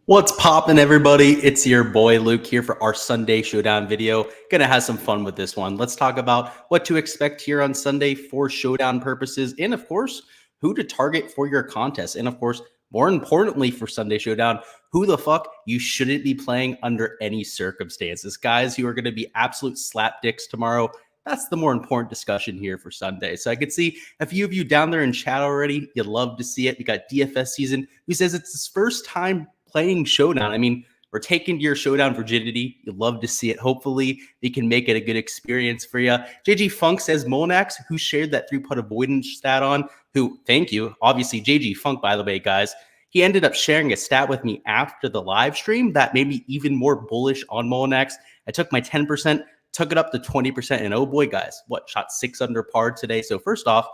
What's poppin', everybody? It's your boy Luke here for our Sunday Showdown video. Gonna have some fun with this one. Let's talk about what to expect here on Sunday for Showdown purposes, and of course, who to target for your contest. And of course, more importantly for Sunday Showdown, who the fuck you shouldn't be playing under any circumstances. Guys who are gonna be absolute slapdicks tomorrow. That's the more important discussion here for Sunday. So I could see a few of you down there in chat already. You'd love to see it. We got DFS Season, who says it's his first time playing Showdown. I mean, we're taking your Showdown virginity. You'd love to see it. Hopefully, we can make it a good experience for you. JG Funk says Molnax, who shared that 3-putt avoidance stat on, who, thank you. Obviously, JG Funk, by the way, guys, he ended up sharing a stat with me after the live stream that made me even more bullish on Molnax. I took my 10%, took it up to 20%, and oh boy, guys, shot 6 under par today. So first off,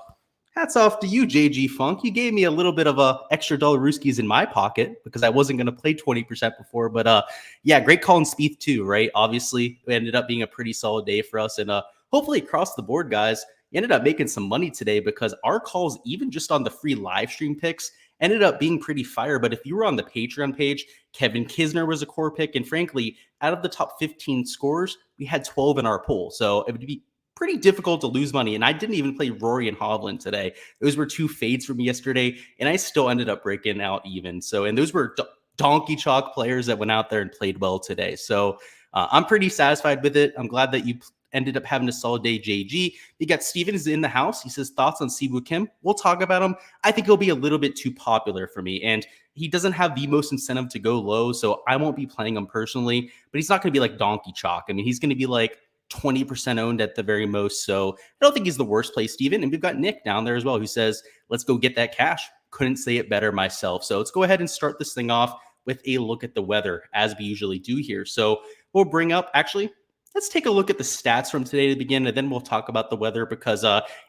hats off to you, JG Funk. You gave me a little bit of a extra dollar rooskies in my pocket because I wasn't going to play 20% before. But yeah, great call in Spieth too, right? Obviously, it ended up being a pretty solid day for us. And hopefully across the board, guys, you ended up making some money today because our calls, even just on the free live stream picks, ended up being pretty fire. But if you were on the Patreon page, Kevin Kisner was a core pick. And frankly, out of the top 15 scores, we had 12 in our pool. So it would be pretty difficult to lose money. And I didn't even play Rory and Hovland today. Those were 2 fades from yesterday, and I still ended up breaking out even. So, and those were donkey chalk players that went out there and played well today. So I'm pretty satisfied with it. I'm glad that you ended up having a solid day, JG. You got Stevens in the house. He says, thoughts on Siwoo Kim? We'll talk about him. I think he'll be a little bit too popular for me, and he doesn't have the most incentive to go low, so I won't be playing him personally, but he's not going to be like donkey chalk. I mean, he's going to be like 20% owned at the very most. So I don't think he's the worst play, Steven. And we've got Nick down there as well, who says, let's go get that cash. Couldn't say it better myself. So let's go ahead and start this thing off with a look at the weather, as we usually do here. So we'll bring up, actually, let's take a look at the stats from today to begin, and then we'll talk about the weather because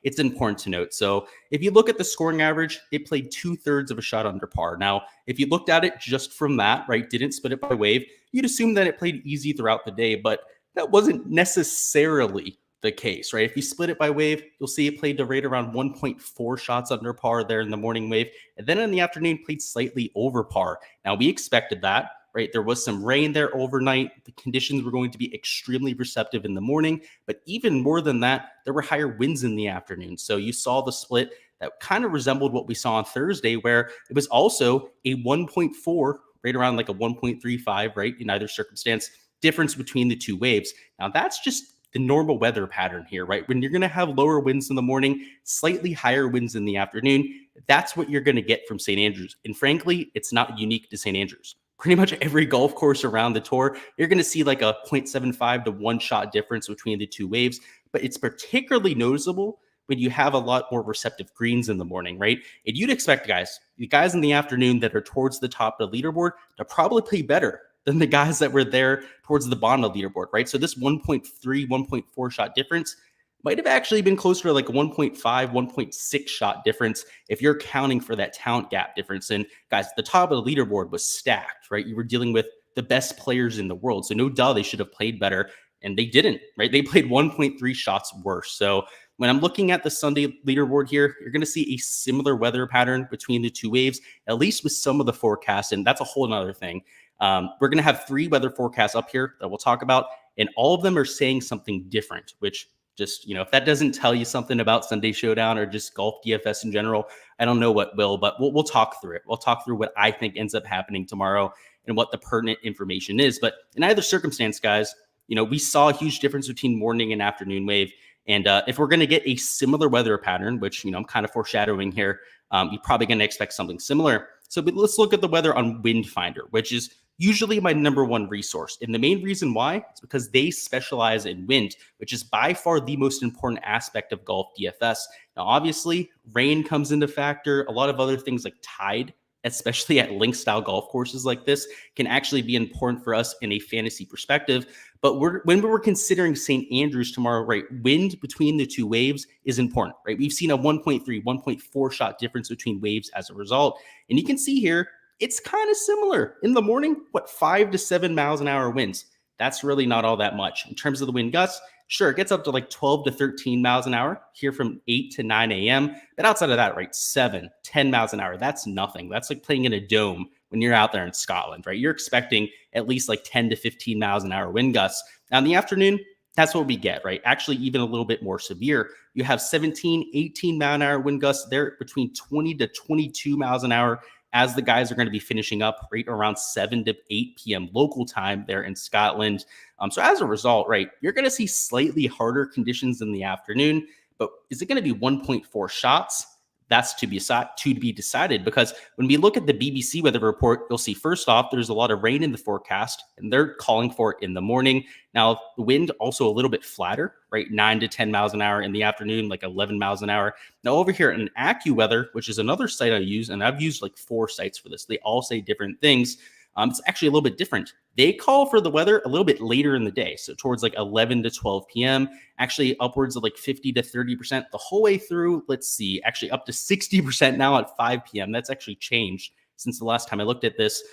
it's important to note. So if you look at the scoring average, it played 2/3 of a shot under par. Now, if you looked at it just from that, right, didn't split it by wave, you'd assume that it played easy throughout the day, but that wasn't necessarily the case, right? If you split it by wave, you'll see it played to right around 1.4 shots under par there in the morning wave. And then in the afternoon, played slightly over par. Now, we expected that, right? There was some rain there overnight. The conditions were going to be extremely receptive in the morning. But even more than that, there were higher winds in the afternoon. So you saw the split that kind of resembled what we saw on Thursday, where it was also a 1.4, right around like a 1.35, right? In either circumstance, difference between the two waves. Now, that's just the normal weather pattern here, right? When you're going to have lower winds in the morning, slightly higher winds in the afternoon, that's what you're going to get from St. Andrews. And frankly, it's not unique to St. Andrews. Pretty much every golf course around the tour, you're going to see like a 0.75 to 1 shot difference between the two waves. But it's particularly noticeable when you have a lot more receptive greens in the morning, right? And you'd expect the guys in the afternoon that are towards the top of the leaderboard to probably play better than the guys that were there towards the bottom of the leaderboard, right? So this 1.3, 1.4 shot difference might have actually been closer to like a 1.5, 1.6 shot difference if you're counting for that talent gap difference. And guys, the top of the leaderboard was stacked, right? You were dealing with the best players in the world. So no doubt they should have played better, and they didn't, right? They played 1.3 shots worse. So when I'm looking at the Sunday leaderboard here, you're going to see a similar weather pattern between the two waves, at least with some of the forecasts. And that's a whole nother thing. We're going to have 3 weather forecasts up here that we'll talk about, and all of them are saying something different, which just, if that doesn't tell you something about Sunday Showdown or just golf DFS in general, I don't know what will, but we'll talk through it. We'll talk through what I think ends up happening tomorrow and what the pertinent information is. But in either circumstance, guys, we saw a huge difference between morning and afternoon wave. And if we're going to get a similar weather pattern, which, I'm kind of foreshadowing here, you're probably going to expect something similar. So let's look at the weather on Wind Finder, which is usually my number one resource. And the main reason why is because they specialize in wind, which is by far the most important aspect of golf DFS. Now, obviously, rain comes into factor. A lot of other things like tide, especially at link style golf courses like this, can actually be important for us in a fantasy perspective. But when we're considering St. Andrews tomorrow, right, wind between the two waves is important, right? We've seen a 1.3, 1.4 shot difference between waves as a result. And you can see here, it's kind of similar. In the morning, 5 to 7 miles an hour winds. That's really not all that much. In terms of the wind gusts, sure, it gets up to like 12 to 13 miles an hour here from 8 to 9 a.m. But outside of that, right, 7, 10 miles an hour, that's nothing. That's like playing in a dome when you're out there in Scotland, right? You're expecting at least like 10 to 15 miles an hour wind gusts. Now in the afternoon, that's what we get, right? Actually, even a little bit more severe. You have 17, 18 mile an hour wind gusts there between 20 to 22 miles an hour as the guys are going to be finishing up right around 7 to 8 p.m. local time there in Scotland. So as a result, right, you're going to see slightly harder conditions in the afternoon, but is it going to be 1.4 shots? That's to be decided, because when we look at the BBC weather report, you'll see first off, there's a lot of rain in the forecast, and they're calling for it in the morning. Now, the wind also a little bit flatter, right? 9 to 10 miles an hour in the afternoon, like 11 miles an hour. Now, over here in AccuWeather, which is another site I use, and I've used like 4 sites for this. They all say different things. It's actually a little bit different. They call for the weather a little bit later in the day, so towards like 11 to 12 p.m., actually upwards of like 50 to 30% the whole way through. Let's see, actually up to 60% now at 5 p.m. That's actually changed since the last time I looked at this,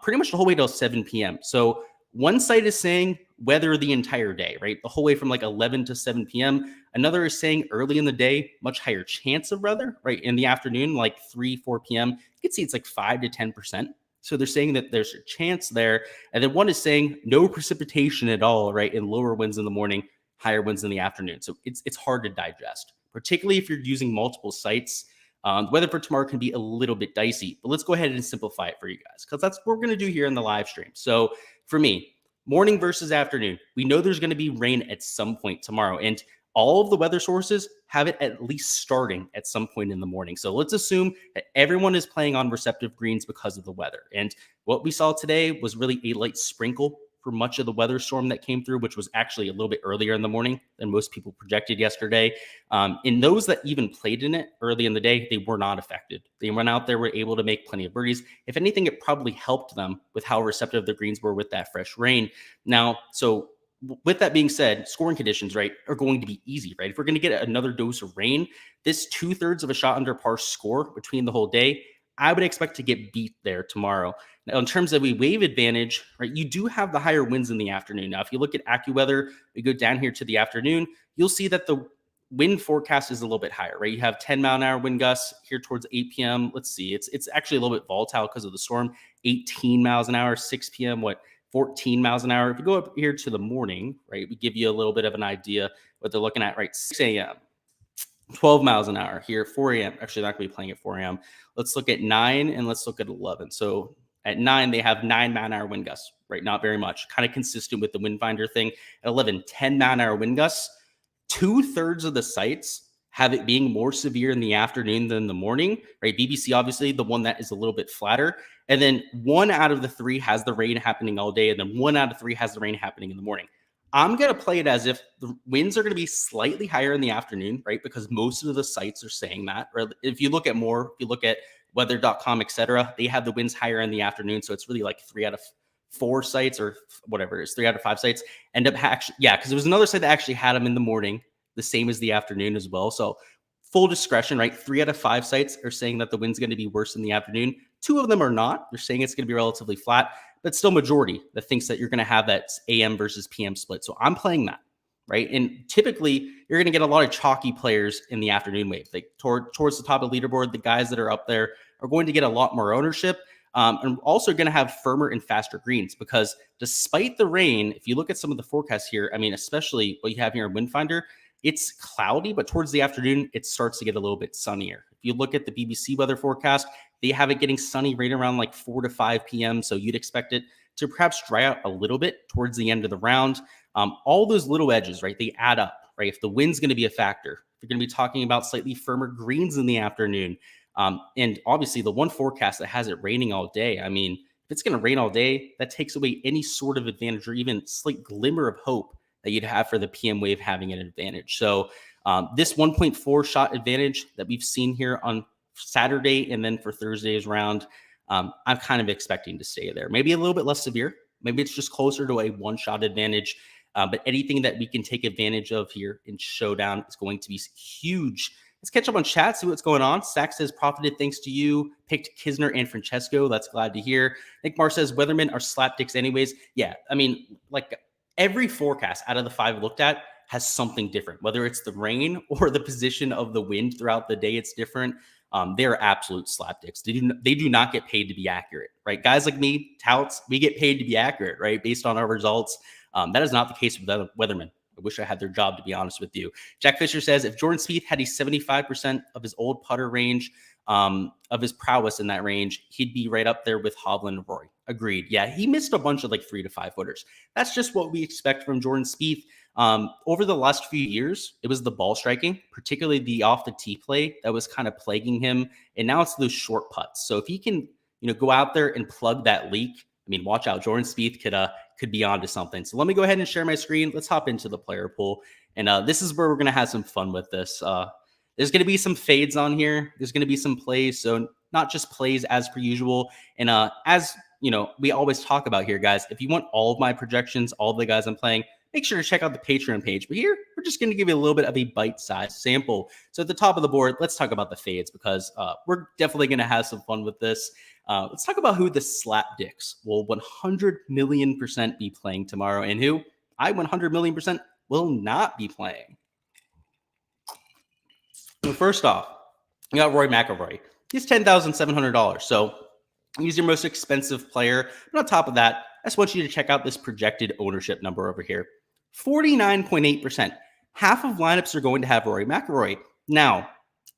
pretty much the whole way till 7 p.m. So one site is saying weather the entire day, right? The whole way from like 11 to 7 p.m. Another is saying early in the day, much higher chance of weather, right? In the afternoon, like 3, 4 p.m., you can see it's like 5 to 10%. So they're saying that there's a chance there. And then one is saying no precipitation at all, right? And lower winds in the morning, higher winds in the afternoon. So it's hard to digest, particularly if you're using multiple sites. The weather for tomorrow can be a little bit dicey, but let's go ahead and simplify it for you guys, because that's what we're going to do here in the live stream. So for me, morning versus afternoon, we know there's going to be rain at some point tomorrow. And all of the weather sources have it at least starting at some point in the morning. So let's assume that everyone is playing on receptive greens because of the weather. And what we saw today was really a light sprinkle for much of the weather storm that came through, which was actually a little bit earlier in the morning than most people projected yesterday. In those that even played in it early in the day, they were not affected. They went out there, were able to make plenty of birdies. If anything, it probably helped them with how receptive the greens were with that fresh rain. Now, so with that being said, scoring conditions, right, are going to be easy, right? If we're going to get another dose of rain, this 2/3 of a shot under par score between the whole day, I would expect to get beat there tomorrow. Now, in terms of a wave advantage, right, you do have the higher winds in the afternoon. Now, if you look at AccuWeather, we go down here to the afternoon, you'll see that the wind forecast is a little bit higher, right? You have 10 mile an hour wind gusts here towards 8 p.m. Let's see, it's actually a little bit volatile because of the storm. 18 miles an hour, 6 p.m., 14 miles an hour. If you go up here to the morning, right, we give you a little bit of an idea what they're looking at, right? 6 a.m., 12 miles an hour here, 4 a.m. Actually, not going to be playing at 4 a.m. Let's look at 9 and let's look at 11. So at 9, they have 9 mile an hour wind gusts, right? Not very much, kind of consistent with the wind finder thing. At 11, 10 mile an hour wind gusts. 2/3 of the sites have it being more severe in the afternoon than the morning, right? BBC, obviously, the one that is a little bit flatter. And then 1 out of the 3 has the rain happening all day. And then 1 out of 3 has the rain happening in the morning. I'm going to play it as if the winds are going to be slightly higher in the afternoon, right? Because most of the sites are saying that. Right? If you look at weather.com, etc., they have the winds higher in the afternoon. So it's really like 3 out of 4 sites or whatever it is, 3 out of 5 sites end up actually, because there was another site that actually had them in the morning, the same as the afternoon as well. So full discretion, right? 3 out of 5 sites are saying that the wind's going to be worse in the afternoon. 2 of them are not. They're saying it's going to be relatively flat, but still majority that thinks that you're going to have that AM versus PM split. So I'm playing that, right? And typically you're going to get a lot of chalky players in the afternoon wave. Like towards the top of the leaderboard, the guys that are up there are going to get a lot more ownership. And also going to have firmer and faster greens, because despite the rain, if you look at some of the forecasts here, I mean, especially what you have here in Windfinder, it's cloudy, but towards the afternoon, it starts to get a little bit sunnier. If you look at the BBC weather forecast, they have it getting sunny right around like 4 to 5 p.m. So you'd expect it to perhaps dry out a little bit towards the end of the round. All those little edges, right, they add up, right? If the wind's going to be a factor, you're going to be talking about slightly firmer greens in the afternoon. And obviously the one forecast that has it raining all day, I mean, if it's going to rain all day, that takes away any sort of advantage or even slight glimmer of hope that you'd have for the PM wave having an advantage. So this 1.4 shot advantage that we've seen here on Saturday and then for Thursday's round, I'm kind of expecting to stay there. Maybe a little bit less severe. Maybe it's just closer to a 1-shot advantage. But anything that we can take advantage of here in Showdown is going to be huge. Let's catch up on chat, see what's going on. Sack says, profited thanks to you. Picked Kisner and Francesco. That's glad to hear. Nick Marr says, weathermen are slapdicks anyways. Yeah, I mean, like every forecast out of the 5 looked at has something different, whether it's the rain or the position of the wind throughout the day. It's different. They're absolute slapdicks. They do not get paid to be accurate, right? Guys like me, touts, we get paid to be accurate, right? Based on our results. That is not the case with other weathermen. I wish I had their job, to be honest with you. Jack Fisher says, if Jordan Spieth had a 75% of his old putter range, of his prowess in that range, he'd be right up there with Hovland and Rory. Agreed. Yeah, he missed a bunch of like 3 to 5 footers. That's just what we expect from Jordan Spieth. Over the last few years, it was the ball striking, particularly the off the tee play, that was kind of plaguing him. And now it's those short putts. So if he can, go out there and plug that leak, I mean, watch out. Jordan Spieth could be onto something. So let me go ahead and share my screen. Let's hop into the player pool. And this is where we're going to have some fun with this. There's going to be some fades on here. There's going to be some plays. So not just plays as per usual. And as we always talk about here, guys, if you want all of my projections, all of the guys I'm playing, make sure to check out the Patreon page. But here, we're just going to give you a little bit of a bite-sized sample. So at the top of the board, let's talk about the fades, because we're definitely going to have some fun with this. Let's talk about who the slapdicks will 100 million% be playing tomorrow, and who I 100 million% will not be playing. So first off, you got Rory McIlroy. He's $10,700. So he's your most expensive player. But on top of that, I just want you to check out this projected ownership number over here. 49.8%. Half of lineups are going to have Rory McIlroy. Now,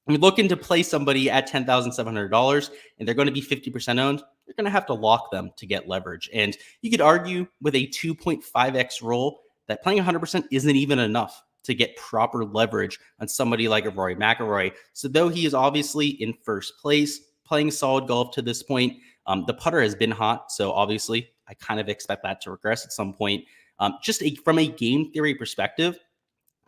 if you're looking to play somebody at $10,700 and they're going to be 50% owned, you're going to have to lock them to get leverage. And you could argue with a 2.5x roll that playing 100% isn't even enough to get proper leverage on somebody like a Rory McIlroy. So though he is obviously in first place, playing solid golf to this point, the putter has been hot. So obviously, I kind of expect that to regress at some point. From a game theory perspective,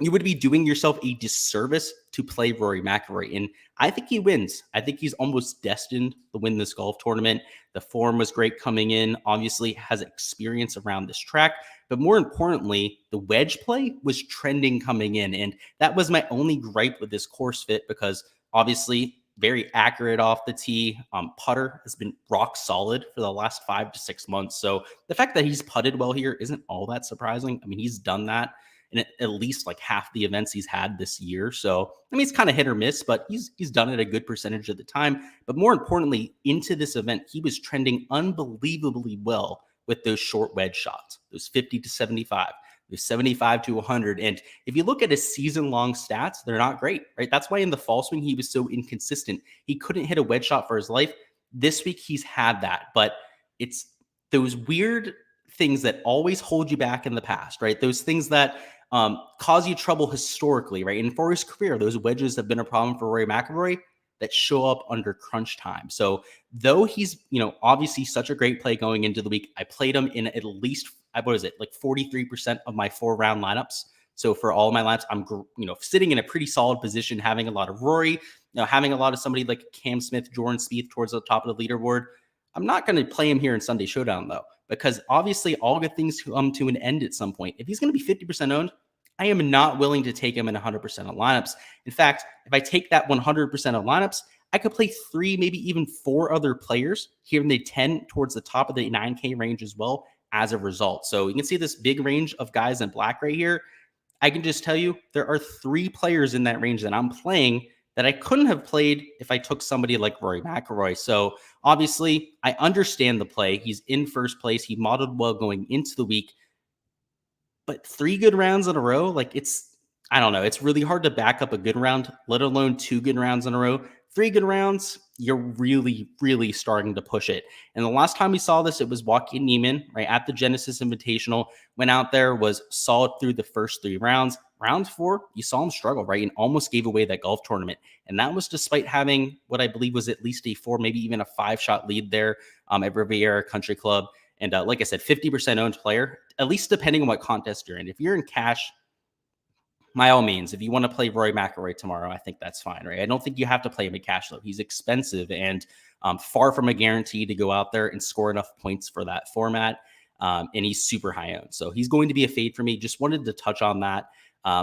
you would be doing yourself a disservice to play Rory McIlroy. And I think he wins. I think he's almost destined to win this golf tournament. The form was great coming in, obviously has experience around this track. But more importantly, the wedge play was trending coming in. And that was my only gripe with this course fit, because obviously very accurate off the tee. Putter has been rock solid for the last 5 to 6 months. So the fact that he's putted well here isn't all that surprising. I mean, he's done that in at least like half the events he's had this year. So, I mean, it's kind of hit or miss, but he's done it a good percentage of the time. But more importantly, into this event, he was trending unbelievably well with those short wedge shots, those 50 to 75, those 75 to 100. And if you look at his season-long stats, they're not great, right? That's why in the fall swing, he was so inconsistent. He couldn't hit a wedge shot for his life. This week, he's had that, but it's those weird things that always hold you back in the past, right? Those things that cause you trouble historically, right? And for his career, those wedges have been a problem for Rory McIlroy that show up under crunch time. So though he's, obviously such a great play going into the week, I played him in at least, what is it, like 43% of my 4-round lineups. So for all my lineups, I'm, sitting in a pretty solid position, having a lot of Rory, having a lot of somebody like Cam Smith, Jordan Spieth towards the top of the leaderboard. I'm not going to play him here in Sunday Showdown, though, because obviously all good things come to an end at some point. If he's going to be 50% owned, I am not willing to take him in 100% of lineups. In fact, if I take that 100% of lineups, I could play 3, maybe even 4 other players here in the 10 towards the top of the 9K range as well as a result. So you can see this big range of guys in black right here. I can just tell you there are 3 players in that range that I'm playing that I couldn't have played if I took somebody like Rory McIlroy. So obviously, I understand the play. He's in first place. He modeled well going into the week. But 3 good rounds in a row, I don't know. It's really hard to back up a good round, let alone 2 good rounds in a row. 3 good rounds, you're really, really starting to push it. And the last time we saw this, it was Joaquin Niemann, right, at the Genesis Invitational. Went out there, was solid through the first 3 rounds. Round 4, you saw him struggle, right, and almost gave away that golf tournament. And that was despite having what I believe was at least a 4, maybe even a 5-shot lead there at Riviera Country Club. And like I said, 50% owned player, at least depending on what contest you're in. If you're in cash, by all means, if you want to play Rory McIlroy tomorrow, I think that's fine, right? I don't think you have to play him in cash, though. He's expensive and far from a guarantee to go out there and score enough points for that format. And he's super high owned. So he's going to be a fade for me. Just wanted to touch on that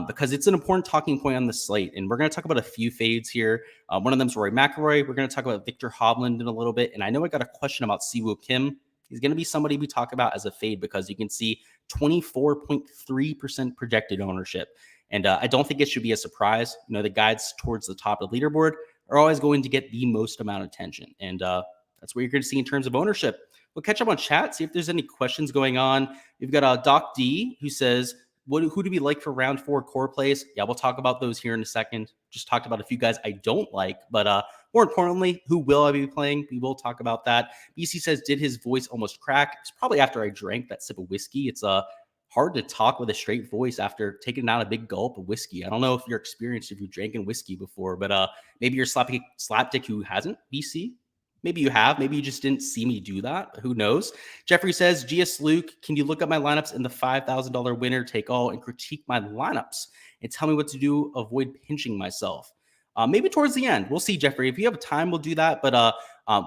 because it's an important talking point on the slate. And we're going to talk about a few fades here. One of them is Rory McIlroy. We're going to talk about Victor Hovland in a little bit. And I know I got a question about Siwoo Kim he's going to be somebody we talk about as a fade because you can see 24.3% projected ownership. And I don't think it should be a surprise. The guides towards the top of the leaderboard are always going to get the most amount of attention. And that's what you're going to see in terms of ownership. We'll catch up on chat, see if there's any questions going on. We've got Doc D who says, who do we like for round 4 core plays? Yeah, we'll talk about those here in a second. Just talked about a few guys I don't like, but more importantly, who will I be playing? We will talk about that. BC says, did his voice almost crack? It's probably after I drank that sip of whiskey. It's hard to talk with a straight voice after taking out a big gulp of whiskey. I don't know if you're experienced, if you've drinking whiskey before, but maybe you're slapdick who hasn't, BC. Maybe you have. Maybe you just didn't see me do that. Who knows? Jeffrey says, Gsluke, can you look up my lineups in the $5,000 winner take all and critique my lineups and tell me what to do, avoid pinching myself? Maybe towards the end. We'll see, Jeffrey. If you have time, we'll do that. But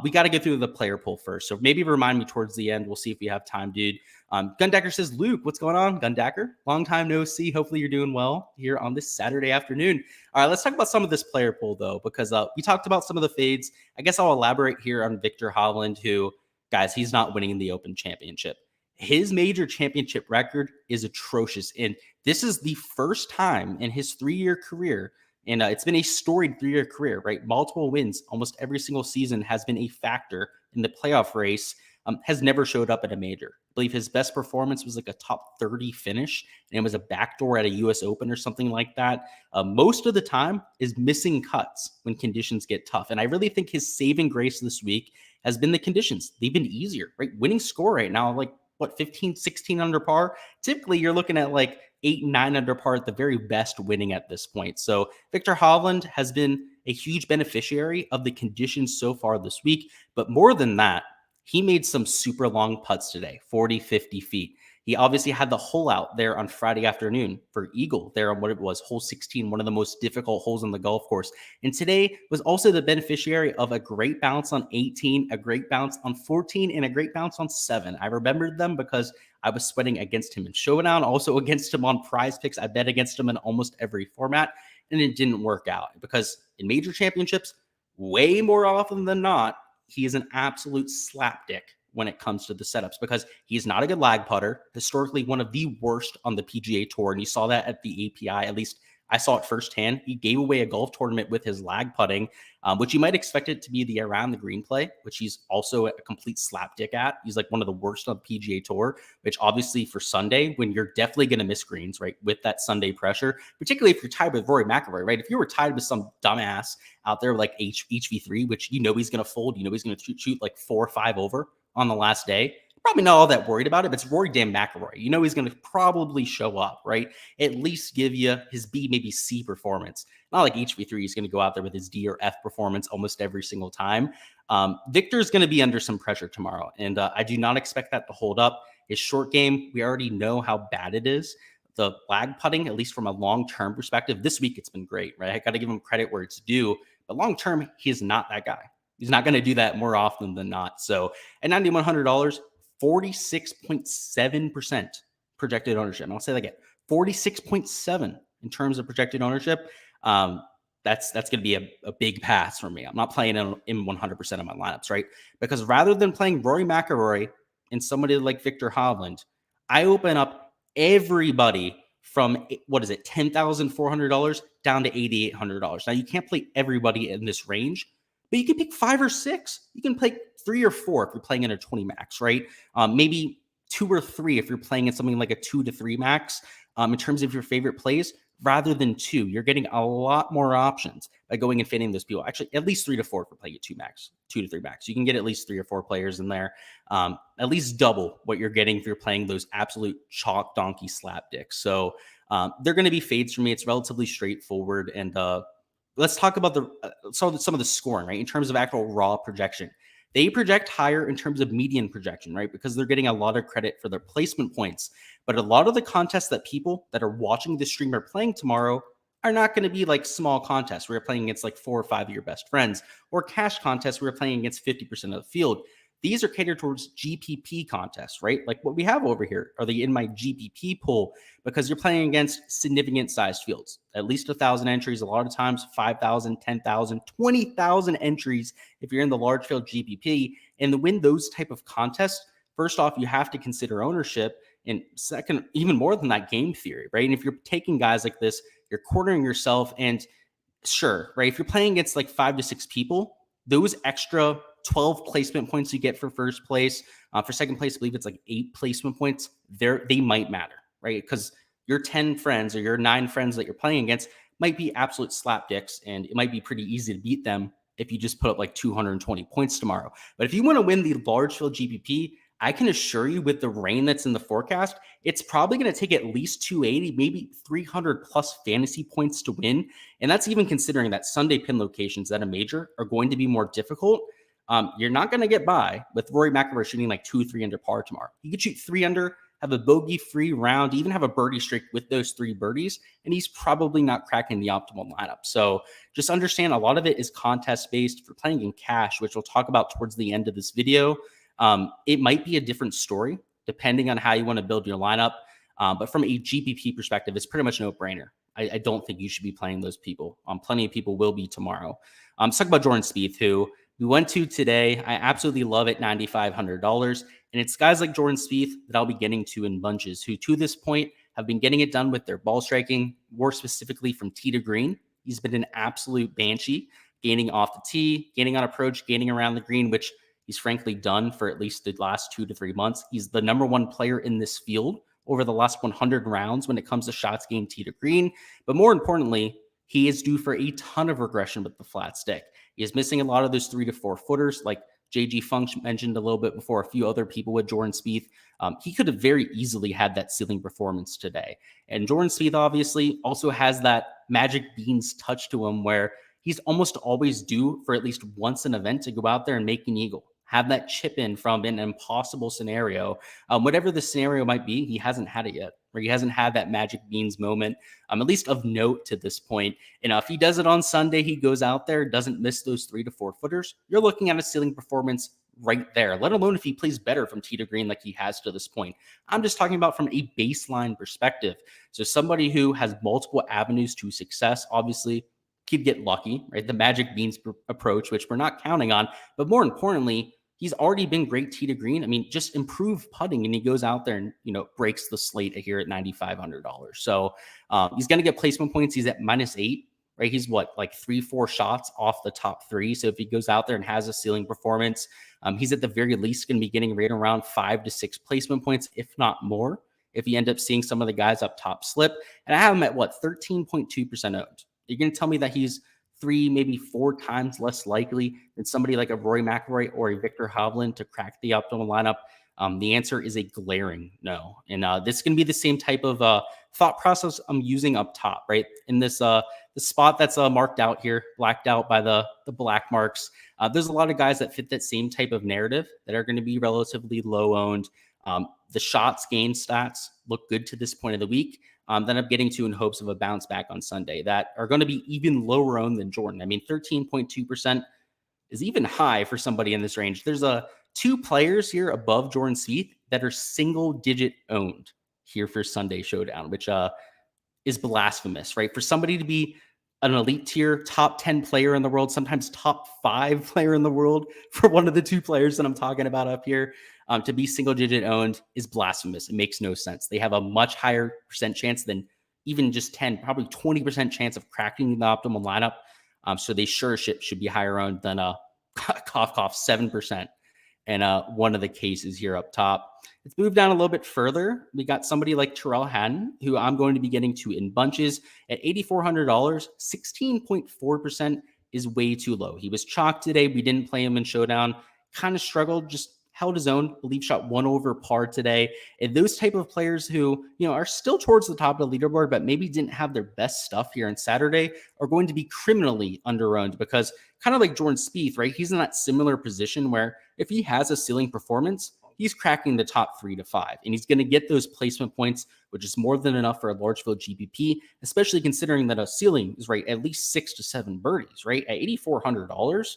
we got to get through the player pool first. So maybe remind me towards the end. We'll see if we have time, dude. Gundacker says, Luke, what's going on? Gundacker, long time no see. Hopefully you're doing well here on this Saturday afternoon. All right, let's talk about some of this player pool, though, because we talked about some of the fades. I guess I'll elaborate here on Viktor Hovland, who, guys, he's not winning the Open Championship. His major championship record is atrocious. And this is the first time in his 3-year career, and it's been a storied 3-year career, right? Multiple wins almost every single season has been a factor in the playoff race, has never showed up at a major. I believe his best performance was like a top 30 finish, and it was a backdoor at a U.S. Open or something like that. Most of the time is missing cuts when conditions get tough. And I really think his saving grace this week has been the conditions. They've been easier, right? Winning score right now, like, 15, 16 under par? Typically, you're looking at like 8, 9 under par at the very best winning at this point. So Viktor Hovland has been a huge beneficiary of the conditions so far this week. But more than that, he made some super long putts today, 40, 50 feet. He obviously had the hole out there on Friday afternoon for Eagle there on what it was, hole 16, one of the most difficult holes on the golf course. And today was also the beneficiary of a great bounce on 18, a great bounce on 14, and a great bounce on 7. I remembered them because I was sweating against him in Showdown, also against him on Prize Picks. I bet against him in almost every format, and it didn't work out because in major championships, way more often than not, he is an absolute slapdick when it comes to the setups because he's not a good lag putter, historically one of the worst on the PGA Tour. And you saw that at the API, at least I saw it firsthand. He gave away a golf tournament with his lag putting, which you might expect it to be the around the green play, which he's also a complete slapdick at. He's like one of the worst on the PGA Tour, which obviously for Sunday, when you're definitely going to miss greens, right, with that Sunday pressure, particularly if you're tied with Rory McIlroy, right? If you were tied with some dumbass out there like HV3, which he's going to fold, he's going to shoot like 4 or 5 over on the last day, probably not all that worried about it, but it's Rory damn McIlroy. He's going to probably show up, right? At least give you his B, maybe C performance. Not like HV3 is going to go out there with his D or F performance almost every single time. Victor's going to be under some pressure tomorrow, and I do not expect that to hold up. His short game, we already know how bad it is. The lag putting, at least from a long-term perspective, this week it's been great, right? I got to give him credit where it's due, but long-term, he's not that guy. He's not going to do that more often than not. So at $9,100, 46.7% projected ownership. And I'll say that again, 46.7 in terms of projected ownership. That's going to be a big pass for me. I'm not playing in 100% of my lineups, right? Because rather than playing Rory McIlroy and somebody like Viktor Hovland, I open up everybody from, $10,400 down to $8,800. Now, you can't play everybody in this range, but you can pick 5 or 6. You can play 3 or 4 if you're playing in a 20 max, right? Maybe 2 or 3 if you're playing in something like a 2 to 3 max in terms of your favorite plays, rather than 2. You're getting a lot more options by going and fitting those people. Actually, at least 3 to 4 if you're playing a 2 to 3 max. You can get at least 3 or 4 players in there, at least double what you're getting if you're playing those absolute chalk donkey slapdicks. So they're going to be fades for me. It's relatively straightforward. And let's talk about some of the scoring, right? In terms of actual raw projection. They project higher in terms of median projection, right? Because they're getting a lot of credit for their placement points. But a lot of the contests that people that are watching the stream are playing tomorrow are not going to be like small contests where you're playing against like 4 or 5 of your best friends, or cash contests where you're playing against 50% of the field. These are catered towards GPP contests, right? Like what we have over here are the in my GPP pool, because you're playing against significant sized fields, at least 1,000 entries, a lot of times 5,000, 10,000, 20,000 entries if you're in the large field GPP. And to win those type of contests, first off, you have to consider ownership. And second, even more than that, game theory, right? And if you're taking guys like this, you're cornering yourself. And sure, right, if you're playing against like 5 to 6 people, those extra 12 placement points you get for first place, for second place, I believe it's like 8 placement points, they might matter, right? Because your 10 friends or your 9 friends that you're playing against might be absolute slapdicks, and it might be pretty easy to beat them if you just put up like 220 points tomorrow. But if you want to win the large field GPP, I can assure you, with the rain that's in the forecast, it's probably going to take at least 280, maybe 300 plus fantasy points to win. And that's even considering that Sunday pin locations at a major are going to be more difficult. You're not going to get by with Rory McIlroy shooting like 2-3 under par tomorrow. You could shoot 3 under, have a bogey-free round, even have a birdie streak with those 3 birdies, and he's probably not cracking the optimal lineup. So just understand, a lot of it is contest-based. For playing in cash, which we'll talk about towards the end of this video, it might be a different story depending on how you want to build your lineup. But from a GPP perspective, it's pretty much no brainer. I don't think you should be playing those people. Plenty of people will be tomorrow. Let's talk about Jordan Spieth, who we went to today. I absolutely love it, $9,500. And it's guys like Jordan Spieth that I'll be getting to in bunches, who to this point have been getting it done with their ball striking, more specifically from tee to green. He's been an absolute banshee, gaining off the tee, gaining on approach, gaining around the green, which he's frankly done for at least the last 2 to 3 months. He's the number 1 player in this field over the last 100 rounds when it comes to shots gained tee to green. But more importantly, he is due for a ton of regression with the flat stick. He is missing a lot of those 3 to 4 footers, like JG Funk mentioned a little bit before, a few other people with Jordan Spieth. He could have very easily had that ceiling performance today. And Jordan Spieth obviously also has that Magic Beans touch to him, where he's almost always due for at least once an event to go out there and make an eagle, have that chip in from an impossible scenario. Whatever the scenario might be, he hasn't had it yet, or he hasn't had that Magic Beans moment, at least of note to this point. And if he does it on Sunday, he goes out there, doesn't miss those 3 to 4 footers, you're looking at a ceiling performance right there, let alone if he plays better from tee to green like he has to this point. I'm just talking about from a baseline perspective. So somebody who has multiple avenues to success, obviously, could get lucky, right? The Magic Beans approach, which we're not counting on, but more importantly, he's already been great tee to green. Just improve putting, and he goes out there and, breaks the slate here at $9,500. So he's going to get placement points. He's at -8, right? He's like 3-4 shots off the top 3. So if he goes out there and has a ceiling performance, he's at the very least going to be getting right around 5 to 6 placement points, if not more, if you end up seeing some of the guys up top slip. And I have him at 13.2% owned. You're going to tell me that he's 3, maybe 4 times less likely than somebody like a Rory McIlroy or a Victor Hovland to crack the optimal lineup? The answer is a glaring no. And this is going to be the same type of thought process I'm using up top, right? In this the spot that's marked out here, blacked out by the black marks. There's a lot of guys that fit that same type of narrative that are going to be relatively low owned. The shots gained stats look good to this point of the week. That I'm getting to in hopes of a bounce back on Sunday that are going to be even lower owned than Jordan. 13.2% is even high for somebody in this range. There's 2 players here above Jordan Spieth that are single digit owned here for Sunday Showdown, which is blasphemous, right? For somebody to be an elite tier, top 10 player in the world, sometimes top 5 player in the world, for one of the 2 players that I'm talking about up here, to be single digit owned is blasphemous. It makes no sense. They have a much higher percent chance than even just 10, probably 20% chance of cracking the optimal lineup. So they sure should be higher owned than cough, 7%. And one of the cases here up top. Let's move down a little bit further. We got somebody like Tyrrell Hatton, who I'm going to be getting to in bunches at $8,400. 16.4% is way too low. He was chalked today. We didn't play him in Showdown. Kind of struggled, just held his own. I believe shot 1 over par today. And those type of players who, are still towards the top of the leaderboard, but maybe didn't have their best stuff here on Saturday, are going to be criminally underowned, because kind of like Jordan Spieth, right? He's in that similar position where if he has a ceiling performance, he's cracking the top 3 to 5, and he's going to get those placement points, which is more than enough for a large field GPP, especially considering that a ceiling is right at least 6 to 7 birdies, right? At $8,400,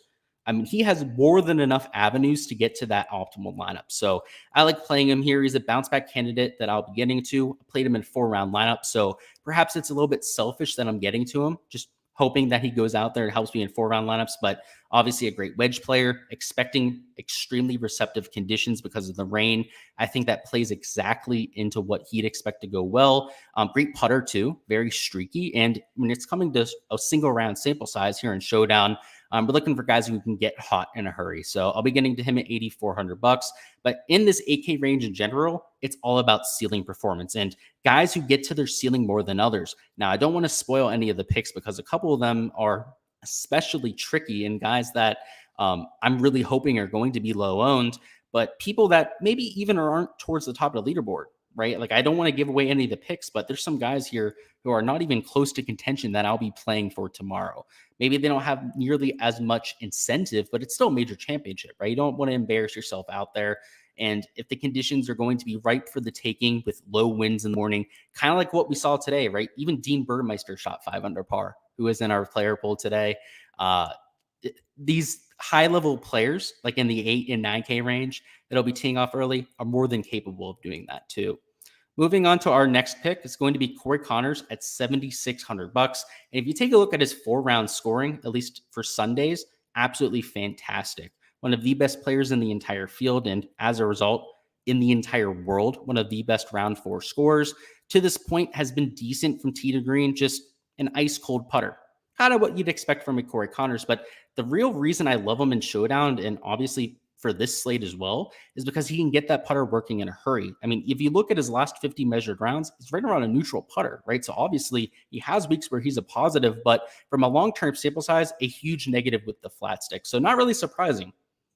he has more than enough avenues to get to that optimal lineup. So I like playing him here. He's a bounce back candidate that I'll be getting to. I played him in 4-round lineup, so perhaps it's a little bit selfish that I'm getting to him. Just hoping that he goes out there and helps me in 4-round lineups. But obviously a great wedge player, expecting extremely receptive conditions because of the rain. I think that plays exactly into what he'd expect to go well. Great putter too, very streaky. And when it's coming to a single round sample size here in Showdown, we're looking for guys who can get hot in a hurry. So I'll be getting to him at $8,400. But in this 8K range in general, it's all about ceiling performance and guys who get to their ceiling more than others. Now, I don't want to spoil any of the picks because a couple of them are especially tricky and guys that I'm really hoping are going to be low owned, but people that maybe even aren't towards the top of the leaderboard, right? Like, I don't want to give away any of the picks, but there's some guys here who are not even close to contention that I'll be playing for tomorrow. Maybe they don't have nearly as much incentive, but it's still a major championship, right? You don't want to embarrass yourself out there. And if the conditions are going to be ripe for the taking with low winds in the morning, kind of like what we saw today, right? Even Dean Burmeister shot 5 under par, who is in our player pool today. These high-level players, like in the 8 and 9K range, that'll be teeing off early, are more than capable of doing that too. Moving on to our next pick, it's going to be Corey Connors at $7,600. And if you take a look at his 4-round scoring, at least for Sundays, absolutely fantastic. One of the best players in the entire field, and as a result, in the entire world, one of the best round 4 scorers. To this point, has been decent from tee to green, just an ice-cold putter. Kind of what you'd expect from a Corey Connors, but the real reason I love him in Showdown, and obviously for this slate as well, is because he can get that putter working in a hurry. I mean, if you look at his last 50 measured rounds, it's right around a neutral putter, right? So obviously he has weeks where he's a positive, but from a long-term sample size, a huge negative with the flat stick. So not really surprising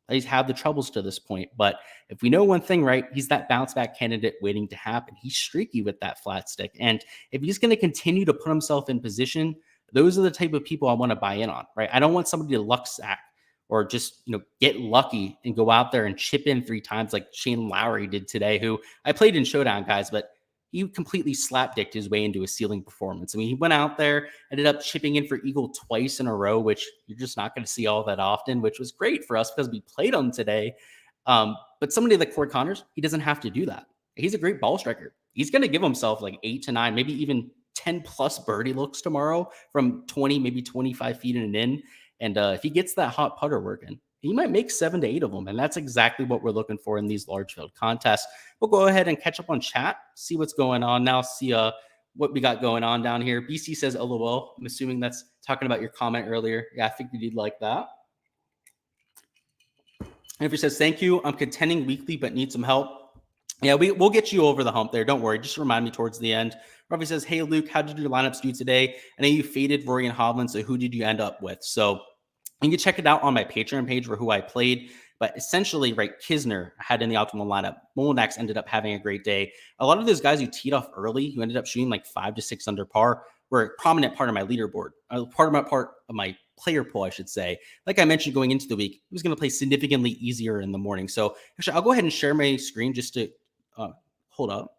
that he's had the troubles to this point. But if we know one thing, right, he's that bounce back candidate waiting to happen. He's streaky with that flat stick. And if he's going to continue to put himself in position, those are the type of people I want to buy in on, right? I don't want somebody to luck sack or just, get lucky and go out there and chip in 3 times like Shane Lowry did today, who I played in Showdown, guys, but he completely slapdicked his way into a ceiling performance. I mean, he went out there, ended up chipping in for eagle twice in a row, which you're just not going to see all that often, which was great for us because we played him today. But somebody like Corey Connors, he doesn't have to do that. He's a great ball striker. He's going to give himself like 8 to 9, maybe even 10 plus birdie looks tomorrow from 20, maybe 25 feet and in. And if he gets that hot putter working, he might make 7 to 8 of them. And that's exactly what we're looking for in these large field contests. We'll go ahead and catch up on chat, see what's going on now, see what we got going on down here. BC says, LOL. I'm assuming that's talking about your comment earlier. Yeah, I figured you'd like that. And if he says, thank you, I'm contending weekly, but need some help. Yeah, we'll get you over the hump there. Don't worry. Just remind me towards the end. Robbie says, hey, Luke, how did your lineups do today? I know you faded Rory and Hovland, so who did you end up with? So you can check it out on my Patreon page for who I played. But essentially, right, Kisner had in the optimal lineup. Molinex ended up having a great day. A lot of those guys who teed off early, who ended up shooting like 5 to 6 under par, were a prominent part of my leaderboard, part of my player pool, I should say. Like I mentioned going into the week, he was going to play significantly easier in the morning. So actually, I'll go ahead and share my screen just to hold up.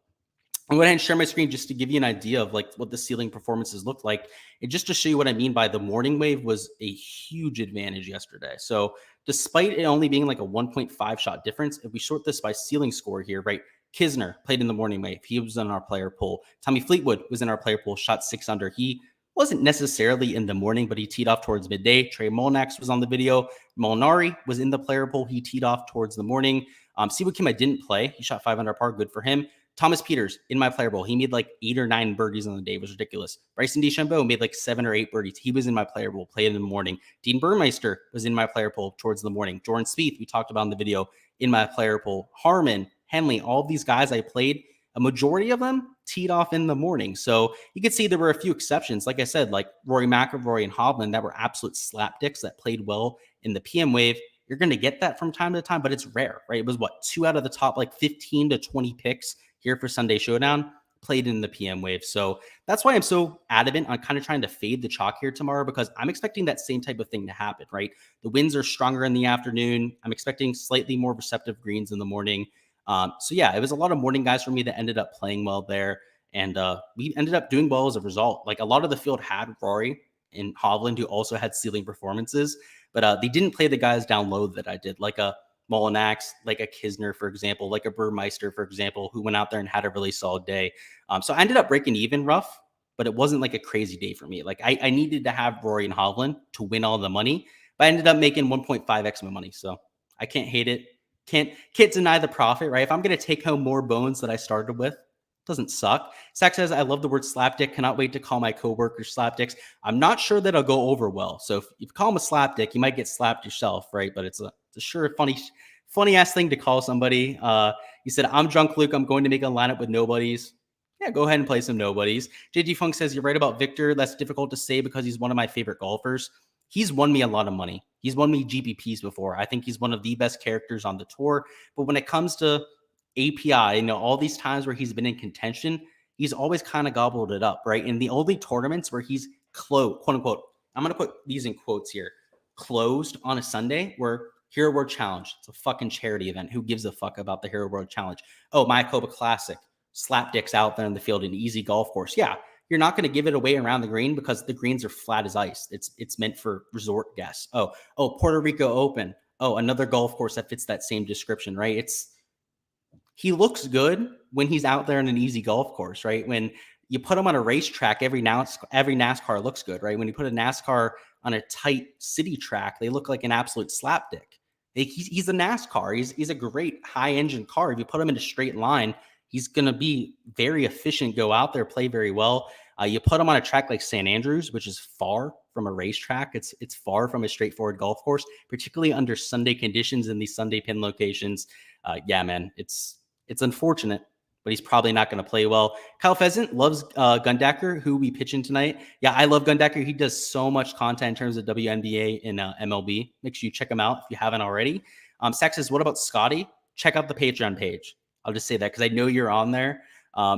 I'm going to share my screen just to give you an idea of like what the ceiling performances look like. And just to show you what I mean by the morning wave was a huge advantage yesterday. So despite it only being like a 1.5 shot difference, if we short this by ceiling score here, right? Kisner played in the morning wave. He was in our player pool. Tommy Fleetwood was in our player pool, shot 6 under. He wasn't necessarily in the morning, but he teed off towards midday. Trey Molnax was on the video. Molinari was in the player pool. He teed off towards the morning. Siwoo Kim I didn't play. He shot 5 under par. Good for him. Thomas Peters in my player pool. He made like 8 or 9 birdies on the day. It was ridiculous. Bryson DeChambeau made like 7 or 8 birdies. He was in my player pool, played in the morning. Dean Burmeister was in my player pool towards the morning. Jordan Spieth, we talked about in the video, in my player pool. Harmon, Henley, all of these guys I played, a majority of them teed off in the morning. So you could see there were a few exceptions. Like I said, like Rory McIlroy and Hovland, that were absolute slapdicks that played well in the PM wave. You're going to get that from time to time, but it's rare, right? It was 2 out of the top like 15 to 20 picks here for Sunday Showdown played in the PM wave. So that's why I'm so adamant on kind of trying to fade the chalk here tomorrow, because I'm expecting that same type of thing to happen, right? The winds are stronger in the afternoon. I'm expecting slightly more receptive greens in the morning. So yeah, it was a lot of morning guys for me that ended up playing well there. And we ended up doing well as a result. Like a lot of the field had Rory and Hovland, who also had ceiling performances, but they didn't play the guys down low that I did, like a Molinax, like a Kisner, for example, like a Burmeister, for example, who went out there and had a really solid day. So I ended up breaking even rough but it wasn't like a crazy day for me. Like I needed to have Rory and Hovland to win all the money, but I ended up making 1.5x my money. So I can't hate it. Can't deny the profit, right? If I'm going to take home more bones that I started with, doesn't suck. Zach says, I love the word slapdick. Cannot wait to call my coworkers slapdicks. I'm not sure that'll go over well. So if you call him a slapdick, you might get slapped yourself, right? But it's a sure funny ass thing to call somebody. You said, I'm drunk, Luke. I'm going to make a lineup with nobodies. Yeah, go ahead and play some nobodies. JG Funk says, you're right about Victor. That's difficult to say because he's one of my favorite golfers. He's won me a lot of money. He's won me GPPs before. I think he's one of the best characters on the tour. But when it comes to API, all these times where he's been in contention, he's always kind of gobbled it up, right? In the only tournaments where he's quote unquote, I'm going to put these in quotes here, closed on a Sunday where Hero World Challenge, it's a fucking charity event. Who gives a fuck about the Hero World Challenge? Oh, Mayakoba Classic, slapdicks out there in the field, an easy golf course. Yeah, you're not going to give it away around the green because the greens are flat as ice. It's meant for resort guests. Oh, Puerto Rico Open. Oh, another golf course that fits that same description, right? He looks good when he's out there in an easy golf course, right? When you put him on a racetrack, every NASCAR looks good, right? When you put a NASCAR on a tight city track, they look like an absolute slapdick. He's a NASCAR. He's a great high engine car. If you put him in a straight line, he's going to be very efficient, go out there, play very well. You put him on a track like St. Andrews, which is far from a racetrack. It's far from a straightforward golf course, particularly under Sunday conditions in these Sunday pin locations. Yeah, man, it's unfortunate, but he's probably not going to play well. Kyle Pheasant loves Gundacker, who we pitch in tonight. Yeah, I love Gundacker. He does so much content in terms of WNBA and MLB. Make sure you check him out if you haven't already. Sax says, what about Scotty? Check out the Patreon page. I'll just say that because I know you're on there.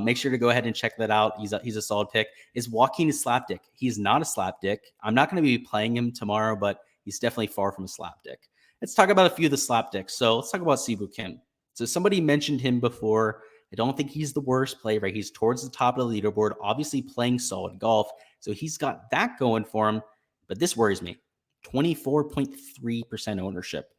Make sure to go ahead and check that out. He's a solid pick. Is Joaquin a slapdick? He's not a slapdick. I'm not going to be playing him tomorrow, but he's definitely far from a slapdick. Let's talk about a few of the slapdicks. So let's talk about Siwoo Kim. So somebody mentioned him before. I don't think he's the worst player, right? He's towards the top of the leaderboard, obviously playing solid golf. So he's got that going for him. But this worries me. 24.3% ownership.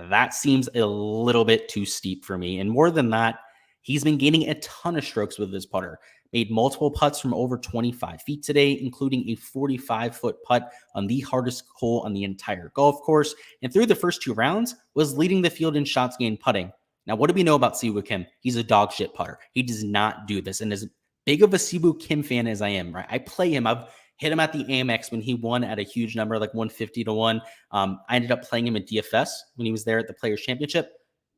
That seems a little bit too steep for me. And more than that, he's been gaining a ton of strokes with his putter. Made multiple putts from over 25 feet today, including a 45-foot putt on the hardest hole on the entire golf course. And through the first two rounds, was leading the field in shots gained putting. Now, what do we know about Siwoo Kim? He's a dog shit putter. He does not do this. And as big of a Siwoo Kim fan as I am, right? I play him. I've hit him at the Amex when he won at a huge number, like 150-1. I ended up playing him at DFS when he was there at the Players Championship.